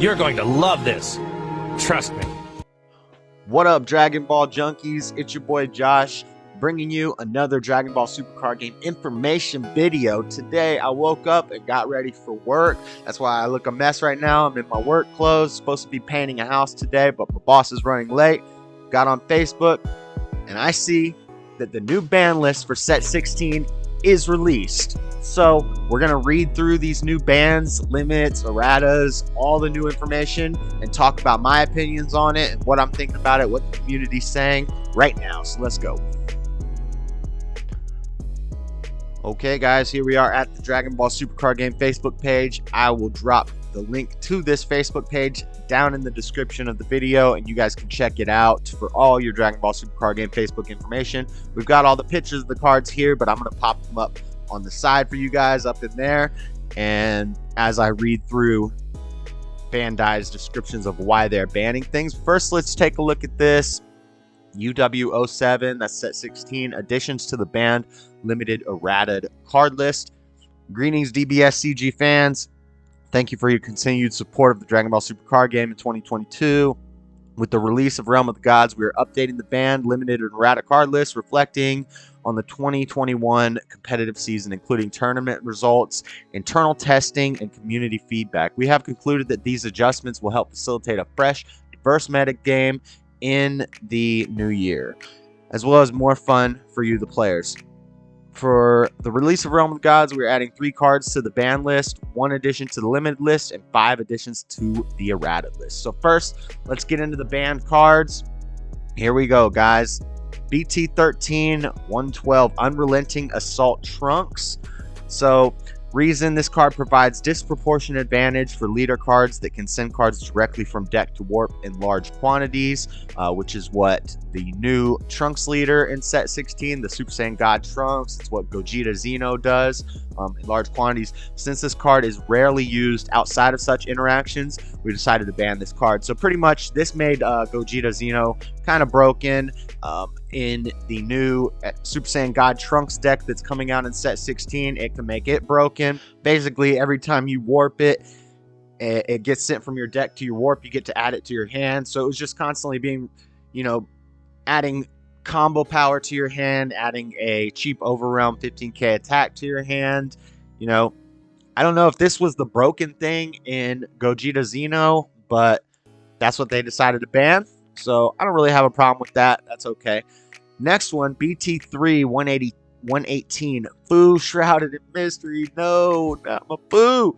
You're going to love this. Trust me. What up, Dragon Ball junkies? It's your boy Josh, bringing you another Dragon Ball Super Card Game information video. Today, I woke up and got ready for work. That's why I look a mess right now. I'm in my work clothes, supposed to be painting a house today, but my boss is running late. Got on Facebook, and I see that the new ban list for set 16 is released. So we're going to read through these new bans, limits, erratas, all the new information, and talk about my opinions on it and what I'm thinking about it, what the community's saying right now. So let's go. Okay, guys, here we are at the Dragon Ball Super Card Game Facebook page. I will drop the link to this Facebook page down in the description of the video, and you guys can check it out for all your Dragon Ball Super Card Game Facebook information. We've got all the pictures of the cards here, but I'm going to pop them up on the side for you guys up in there. And as I read through Bandai's descriptions of why they're banning things, first let's take a look at this. UW07, that's set 16, additions to the banned limited errated card list. Greetings, Dbscg fans. Thank you for your continued support of the Dragon Ball Super Card Game in 2022. With the release of Realm of the Gods, we are updating the banned limited errata card list, reflecting on the 2021 competitive season, including tournament results, internal testing, and community feedback. We have concluded that these adjustments will help facilitate a fresh, diverse meta game in the new year, as well as more fun for you, the players. For the release of Realm of the Gods, we are adding 3 cards to the ban list, 1 addition to the limited list, and 5 additions to the errated list. So first, let's get into the banned cards. Here we go, guys. BT13 112 Unrelenting Assault Trunks. So reason, this card provides disproportionate advantage for leader cards that can send cards directly from deck to warp in large quantities, which is what the new Trunks leader in set 16, the Super Saiyan God Trunks, it's what Gogeta Xeno does in large quantities. Since this card is rarely used outside of such interactions, we decided to ban this card. So pretty much this made Gogeta Xeno kind of broken in the new Super Saiyan God Trunks deck that's coming out in set 16. It can make it broken. Basically, every time you warp it, it gets sent from your deck to your warp. You get to add it to your hand. So it was just constantly being, you know, adding combo power to your hand, adding a cheap overrealm 15k attack to your hand. You know, I don't know if this was the broken thing in Gogeta Xeno, but that's what they decided to ban. So I don't really have a problem with that. That's okay. Next one, BT3 118 Fu Shrouded in Mystery. No, not my Fu.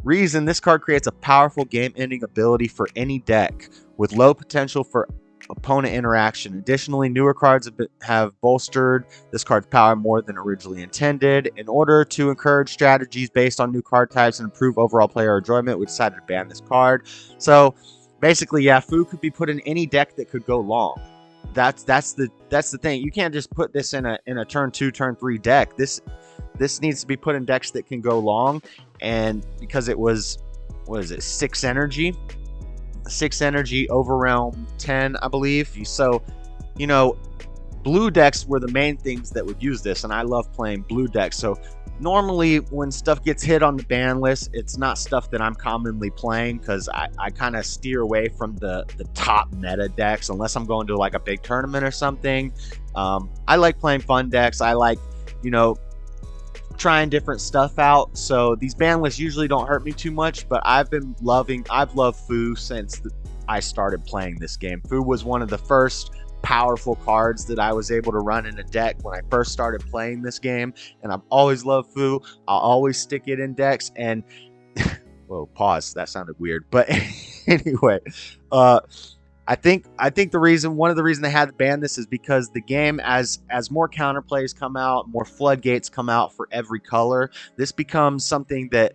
Reason, this card creates a powerful game-ending ability for any deck with low potential for opponent interaction. Additionally, newer cards have bolstered this card's power more than originally intended. In order to encourage strategies based on new card types and improve overall player enjoyment, we decided to ban this card. So basically, yeah, Fu could be put in any deck that could go long. That's the thing. You can't just put this in a turn 2, turn 3 deck. This needs to be put in decks that can go long. And because it was, what is it, 6 energy? 6 energy, overrealm 10, I believe. So, you know, blue decks were the main things that would use this, and I love playing blue decks. So normally when stuff gets hit on the ban list, it's not stuff that I'm commonly playing, because I kind of steer away from the top meta decks unless I'm going to like a big tournament or something. I like playing fun decks. I like, you know, trying different stuff out. So these ban lists usually don't hurt me too much, but I've loved Fu since I started playing this game. Fu was one of the first powerful cards that I was able to run in a deck when I first started playing this game, and I've always loved Fu. I'll always stick it in decks. And whoa, pause, that sounded weird, but anyway, I think one of the reasons they had to ban this is because the game, as more counterplays come out, more floodgates come out for every color, this becomes something that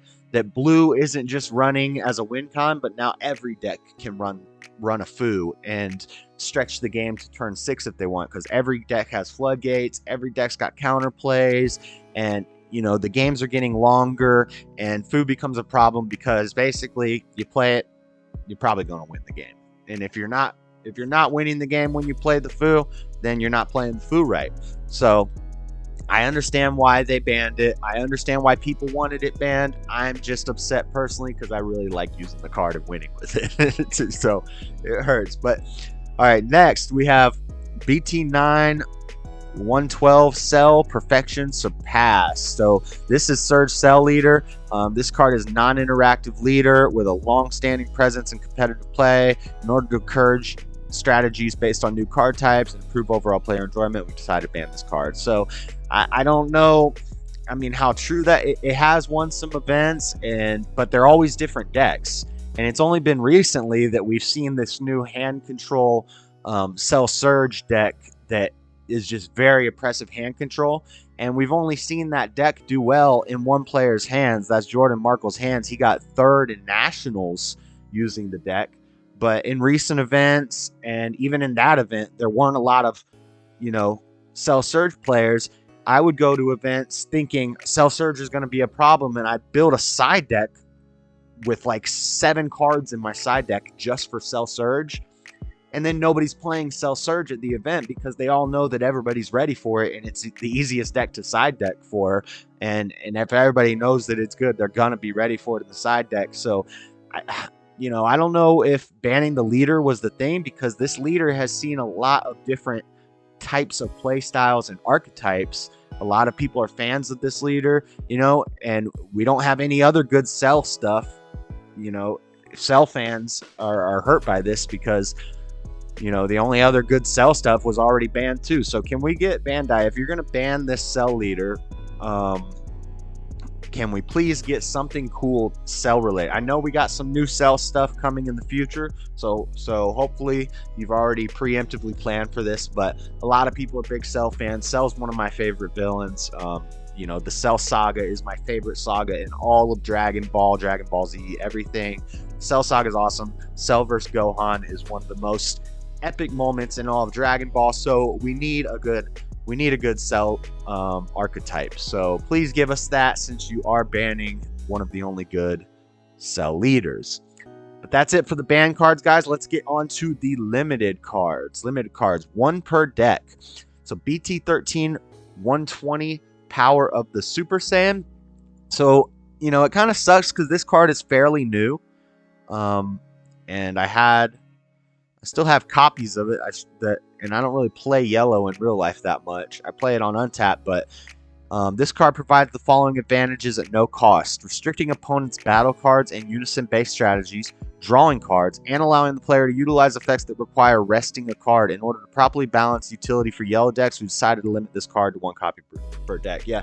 blue isn't just running as a win con, but now every deck can run a Fu and stretch the game to turn 6 if they want, because every deck has floodgates, every deck's got counterplays, and you know, the games are getting longer, and Fu becomes a problem because basically you play it, you're probably going to win the game. And if you're not winning the game when you play the Fu, then you're not playing the Fu right. So I understand why they banned it. I understand why people wanted it banned. I'm just upset personally because I really like using the card and winning with it. So it hurts. But all right, next we have BT9 112 Cell Perfection Surpass. So this is Surge Cell Leader. This card is non-interactive leader with a long-standing presence in competitive play. In order to encourage strategies based on new card types and improve overall player enjoyment, we decided to ban this card. So I don't know, I mean, how true that it has won some events, but they're always different decks. And it's only been recently that we've seen this new hand control Cell Surge deck that is just very oppressive hand control. And we've only seen that deck do well in one player's hands. That's Jordan Markle's hands. He got third in nationals using the deck. But in recent events, and even in that event, there weren't a lot of, Cell Surge players. I would go to events thinking Cell Surge is going to be a problem, and I build a side deck with like 7 cards in my side deck just for Cell Surge. And then nobody's playing Cell Surge at the event because they all know that everybody's ready for it, and it's the easiest deck to side deck for. And if everybody knows that it's good, they're going to be ready for it in the side deck. So, I don't know if banning the leader was the thing, because this leader has seen a lot of different types of play styles and archetypes. A lot of people are fans of this leader, and we don't have any other good Cell stuff. Cell fans are hurt by this because, the only other good Cell stuff was already banned too. So can we get Bandai, if you're going to ban this Cell leader, can we please get something cool Cell related? I know we got some new Cell stuff coming in the future, so hopefully you've already preemptively planned for this. But a lot of people are big Cell fans. Cell's one of my favorite villains. The Cell Saga is my favorite saga in all of Dragon Ball Z, everything. Cell Saga is awesome. Cell vs. Gohan is one of the most epic moments in all of Dragon Ball. So we need a good Cell archetype. So please give us that, since you are banning one of the only good Cell leaders. But that's it for the ban cards, guys. Let's get on to the limited cards. Limited cards, 1 per deck. So BT13 120 Power of the Super Saiyan. So, it kind of sucks because this card is fairly new. And I still have copies of it. And I don't really play yellow in real life that much. I play it on Untapped, but this card provides the following advantages at no cost: restricting opponents' battle cards and unison-based strategies, drawing cards, and allowing the player to utilize effects that require resting a card. In order to properly balance utility for yellow decks, we decided to limit this card to 1 copy per deck. Yeah.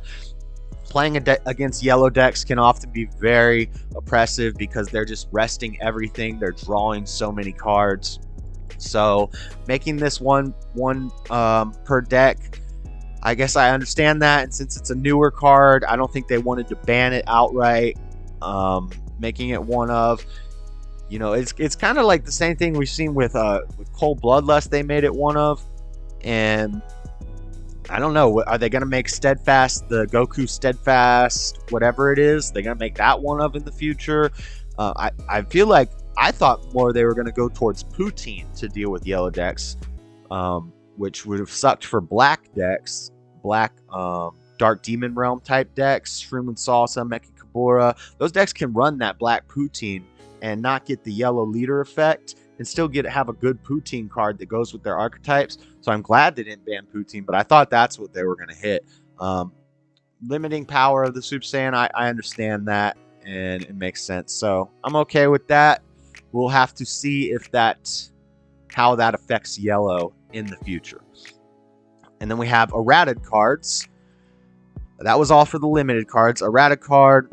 Playing against yellow decks can often be very oppressive because they're just resting everything. They're drawing so many cards. So making this one per deck, I guess I understand that. And since it's a newer card, I don't think they wanted to ban it outright. Making it one of, it's kind of like the same thing we've seen with Cold Bloodlust. They made it one of, and I don't know. Are they going to make Steadfast, the Goku Steadfast, whatever it is? They're going to make that one of in the future. I feel like I thought more they were going to go towards Poutine to deal with yellow decks, which would have sucked for black decks, Dark Demon Realm type decks, Shroom and Salsa, Mecha Kabura. Those decks can run that black Poutine and not get the yellow leader effect, and still have a good Poutine card that goes with their archetypes. So I'm glad they didn't ban Poutine, but I thought that's what they were going to hit. Limiting power of the Super Saiyan, I understand that, and it makes sense. So I'm okay with that. We'll have to see how that affects yellow in the future. And then we have errated cards. That was all for the limited cards. Errated card,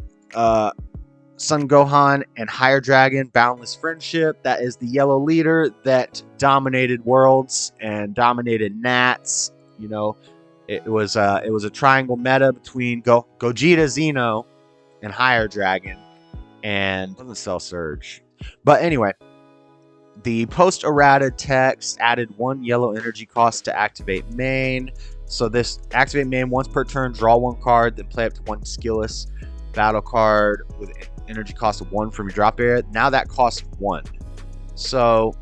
Son Gohan and Higher Dragon Boundless Friendship. That is the yellow leader that dominated Worlds and dominated Nats. It was a triangle meta between Gogeta Xeno and Higher Dragon, and doesn't Cell Surge. But anyway, the post-errata text added 1 yellow energy cost to activate main. So this activate main once per turn, draw 1 card, then play up to 1 skillless battle card with energy cost of 1 from your drop area. Now that costs 1. So,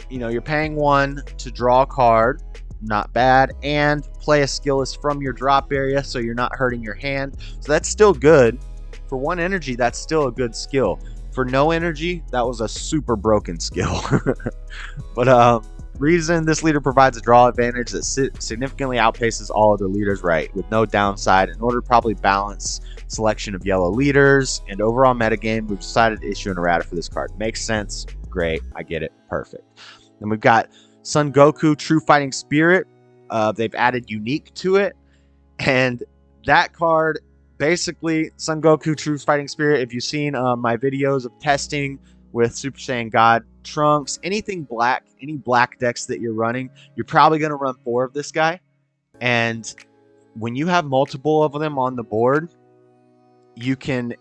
you're paying 1 to draw a card, not bad, and play a skill list from your drop area so you're not hurting your hand. So that's still good. For 1 energy, that's still a good skill. For no energy, that was a super broken skill. But reason this leader provides a draw advantage that significantly outpaces all other leaders, right, with no downside. In order to properly balance selection of yellow leaders and overall metagame, we've decided to issue an errata for this card. Makes sense. Great. I get it. Perfect. Then we've got Son Goku True Fighting Spirit. They've added unique to it, and that card, basically, Son Goku True Fighting Spirit, if you've seen my videos of testing with Super Saiyan God Trunks, anything black, any black decks that you're running, you're probably going to run 4 of this guy. And when you have multiple of them on the board, you can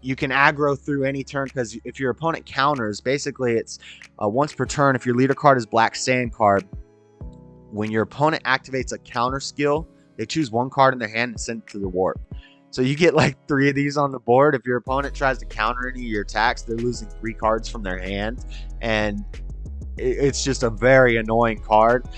aggro through any turn, because if your opponent counters, basically it's once per turn, if your leader card is Black Saiyan card, when your opponent activates a counter skill, they choose 1 card in their hand and send it to the warp. So you get like 3 of these on the board. If your opponent tries to counter any of your attacks, they're losing 3 cards from their hand. And it's just a very annoying card.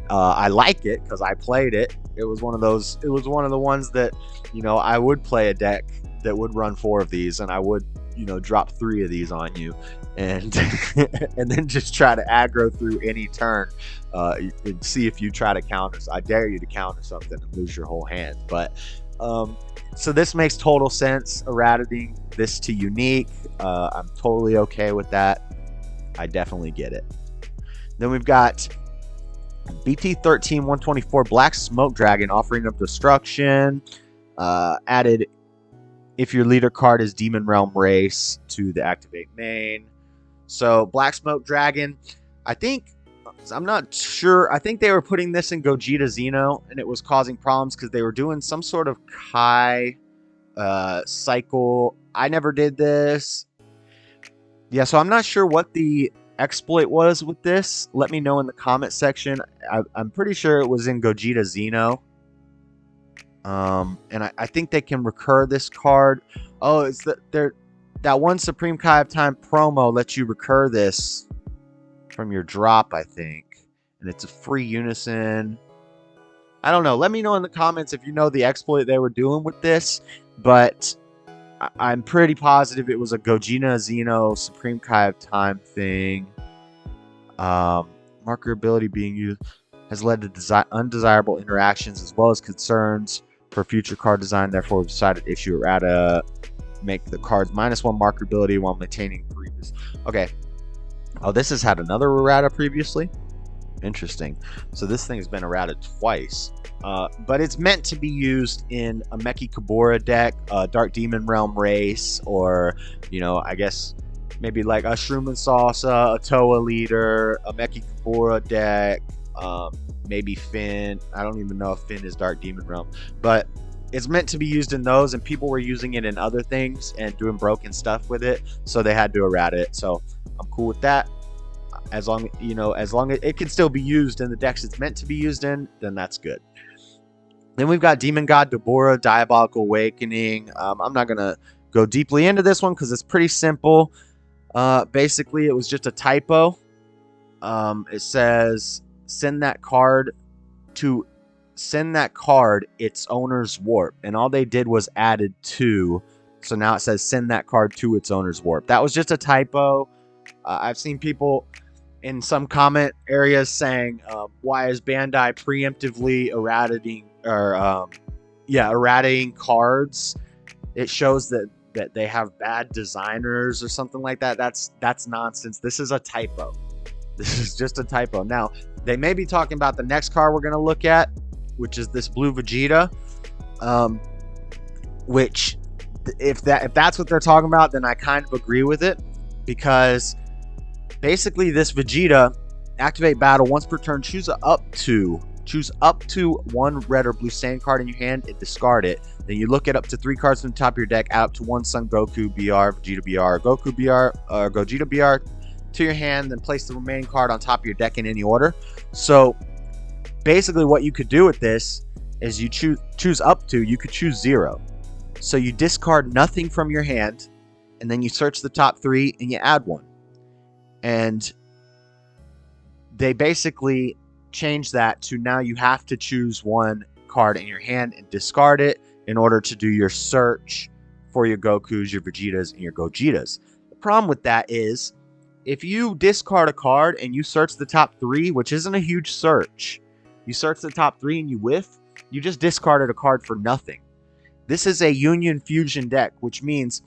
I like it because I played it. It was one of those. It was one of the ones that, you know, I would play a deck that would run 4 of these, and I would, you know, drop 3 of these on you, and and then just try to aggro through any turn, and see if you try to counter. So I dare you to counter something and lose your whole hand. But so this makes total sense, erratating this to unique. I'm totally okay with that. I definitely get it. Then we've got BT13 124 Black Smoke Dragon, Offering of Destruction. Added if your leader card is Demon Realm Race to the activate main. So Black Smoke Dragon, I'm not sure. I think they were putting this in Gogeta Xeno, and it was causing problems because they were doing some sort of Kai cycle. I never did this. Yeah, so I'm not sure what the exploit was with this. Let me know in the comment section. I'm pretty sure it was in Gogeta Xeno. And I think they can recur this card. Oh, it's that one Supreme Kai of Time promo lets you recur this from your drop, I think. And it's a free unison. I don't know. Let me know in the comments if you know the exploit they were doing with this. But I'm pretty positive it was a Gogeta Xeno Supreme Kai of Time thing. Marker ability being used has led to undesirable interactions as well as concerns for future card design. Therefore, we've decided to issue errata, make the cards -1 marker ability while maintaining previous. Okay. Oh, this has had another errata previously. Interesting. So this thing has been errata twice. But it's meant to be used in a Meki Kabura deck, Dark Demon Realm Race, or, you know, I guess maybe like a Shroom and Salsa, a Toa leader, a Meki Kabura deck, maybe Finn. I don't even know if Finn is Dark Demon Realm, but it's meant to be used in those, and people were using it in other things and doing broken stuff with it, so they had to errata it. So I'm cool with that. As long, you know, as long as it can still be used in the decks it's meant to be used in, then that's good. Then we've got Demon God Deborah, Diabolical Awakening. I'm not going to go deeply into this one because it's pretty simple. Basically, it was just a typo. It says, send that card its owner's warp. And all they did was added to. So now it says, send that card to its owner's warp. That was just a typo. I've seen people in some comment areas saying, why is Bandai preemptively erratating cards? It shows that they have bad designers or something like that. That's nonsense. This is a typo. This is just a typo. Now, they may be talking about the next card we're going to look at, which is this blue Vegeta, which if that's what they're talking about, then I kind of agree with it, because basically this Vegeta, activate battle once per turn, choose up to 1 red or blue Saiyan card in your hand and discard it. Then you look at up to 3 cards from the top of your deck, add up to 1 Son Goku BR, Vegeta BR, or Goku BR, or Gogeta BR to your hand, then place the remaining card on top of your deck in any order. So basically what you could do with this is you choose up to, you could choose 0. So you discard nothing from your hand, and then you search the top 3 and you add 1. And they basically changed that to now you have to choose one card in your hand and discard it in order to do your search for your Gokus, your Vegetas, and your Gogetas. The problem with that is if you discard a card and you search the top 3, which isn't a huge search, you search the top 3 and you whiff, you just discarded a card for nothing. This is a Union Fusion deck, which means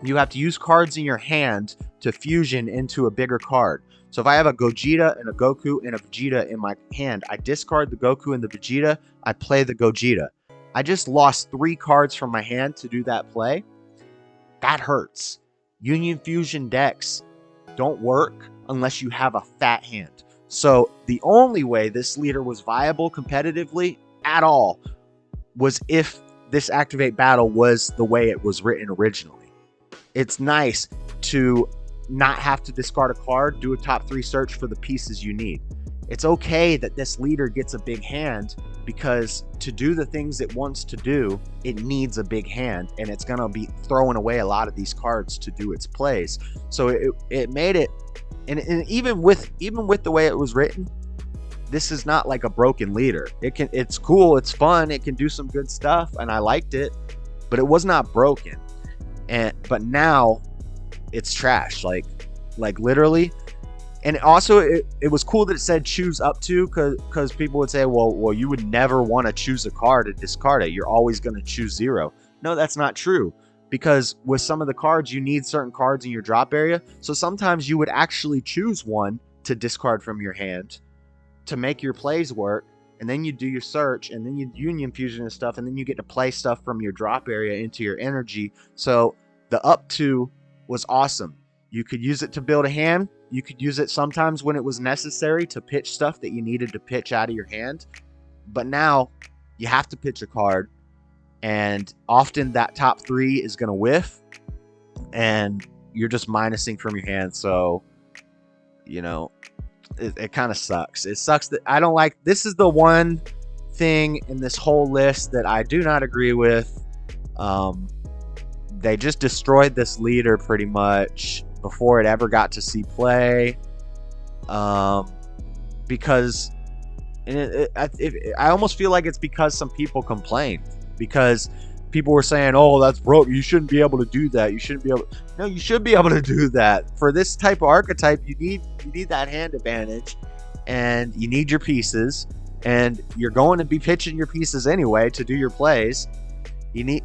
you have to use cards in your hand to fusion into a bigger card. So if I have a Gogeta and a Goku and a Vegeta in my hand, I discard the Goku and the Vegeta, I play the Gogeta. I just lost 3 cards from my hand to do that play. That hurts. Union Fusion decks don't work unless you have a fat hand. So the only way this leader was viable competitively at all was if this Activate Battle was the way it was written originally. It's nice to not have to discard a card, do a top 3 search for the pieces you need. It's okay that this leader gets a big hand because to do the things it wants to do, it needs a big hand, and it's going to be throwing away a lot of these cards to do its plays. So it made it, and even with the way it was written, this is not like a broken leader. It's cool, it's fun, it can do some good stuff, and I liked it, but it was not broken. But now it's trash, like literally. And also, it was cool that it said choose up to, because people would say, well, you would never want to choose a card and discard it. You're always going to choose 0. No, that's not true, because with some of the cards, you need certain cards in your drop area. So sometimes you would actually choose one to discard from your hand to make your plays work, and then you do your search, and then you Union Fusion and stuff, and then you get to play stuff from your drop area into your energy. So the up to was awesome. You could use it to build a hand. You could use it sometimes when it was necessary to pitch stuff that you needed to pitch out of your hand. But now you have to pitch a card, and often that top 3 is going to whiff, and you're just minusing from your hand. So, you know, it kind of sucks. It sucks that I don't like. This is the one thing in this whole list that I do not agree with. They just destroyed this leader pretty much before it ever got to see play, because I almost feel like it's because some people complained, because people were saying, oh, that's broke, you shouldn't be able to do that, you shouldn't be able to. No, you should be able to do that. For this type of archetype, you need that hand advantage, and you need your pieces, and you're going to be pitching your pieces anyway to do your plays. You need,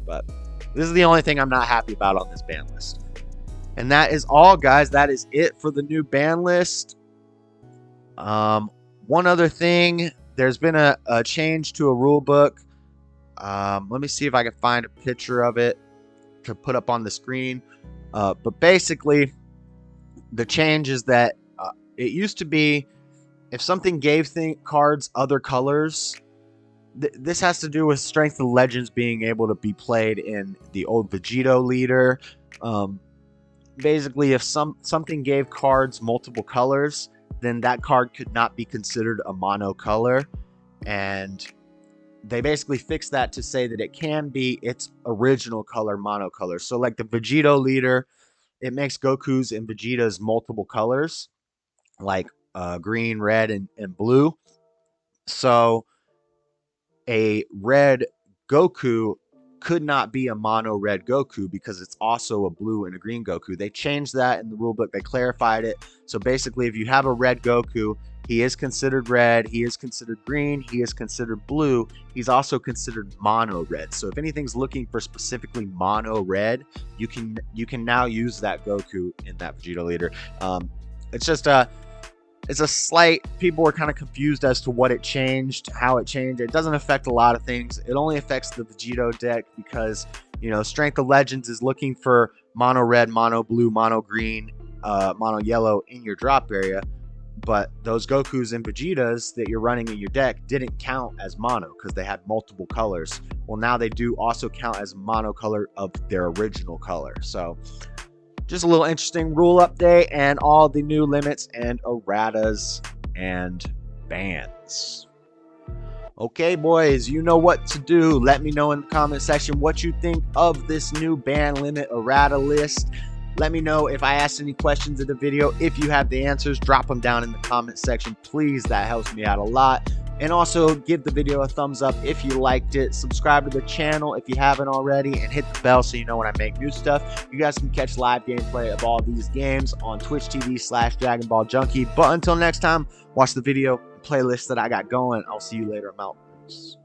but this is the only thing I'm not happy about on this ban list. And that is all, guys. That is it for the new ban list. One other thing, there's been a change to a rule book. Let me see if I can find a picture of it to put up on the screen. But basically, the change is that it used to be if something gave cards other colors. This has to do with Strength of Legends being able to be played in the old Vegito leader. Basically, if something gave cards multiple colors, then that card could not be considered a mono color. And they basically fixed that to say that it can be its original color mono color. So like the Vegito leader, it makes Goku's and Vegeta's multiple colors, like green, red, and blue. So a red Goku could not be a mono red Goku because it's also a blue and a green Goku. They changed that in the rulebook. They clarified it. So basically, if you have a red Goku, he is considered red, he is considered green, he is considered blue, he's also considered mono red. So if anything's looking for specifically mono red, you can now use that Goku in that Vegeta leader. It's just it's a slight, people were kind of confused as to what it changed, how it changed. It doesn't affect a lot of things. It only affects the Vegito deck because, Strength of Legends is looking for mono red, mono blue, mono green, mono yellow in your drop area. But those Gokus and Vegetas that you're running in your deck didn't count as mono because they had multiple colors. Well, now they do also count as mono color of their original color. So just a little interesting rule update and all the new limits and erratas and bans. Okay, boys, you know what to do. Let me know in the comment section what you think of this new ban limit errata list. Let me know if I asked any questions in the video. If you have the answers, drop them down in the comment section, please. That helps me out a lot. And also give the video a thumbs up if you liked it. Subscribe to the channel if you haven't already, and hit the bell so you know when I make new stuff. You guys can catch live gameplay of all these games on Twitch TV/DragonBallJunkie. But until next time, watch the video playlist that I got going. I'll see you later. I'm out. Peace.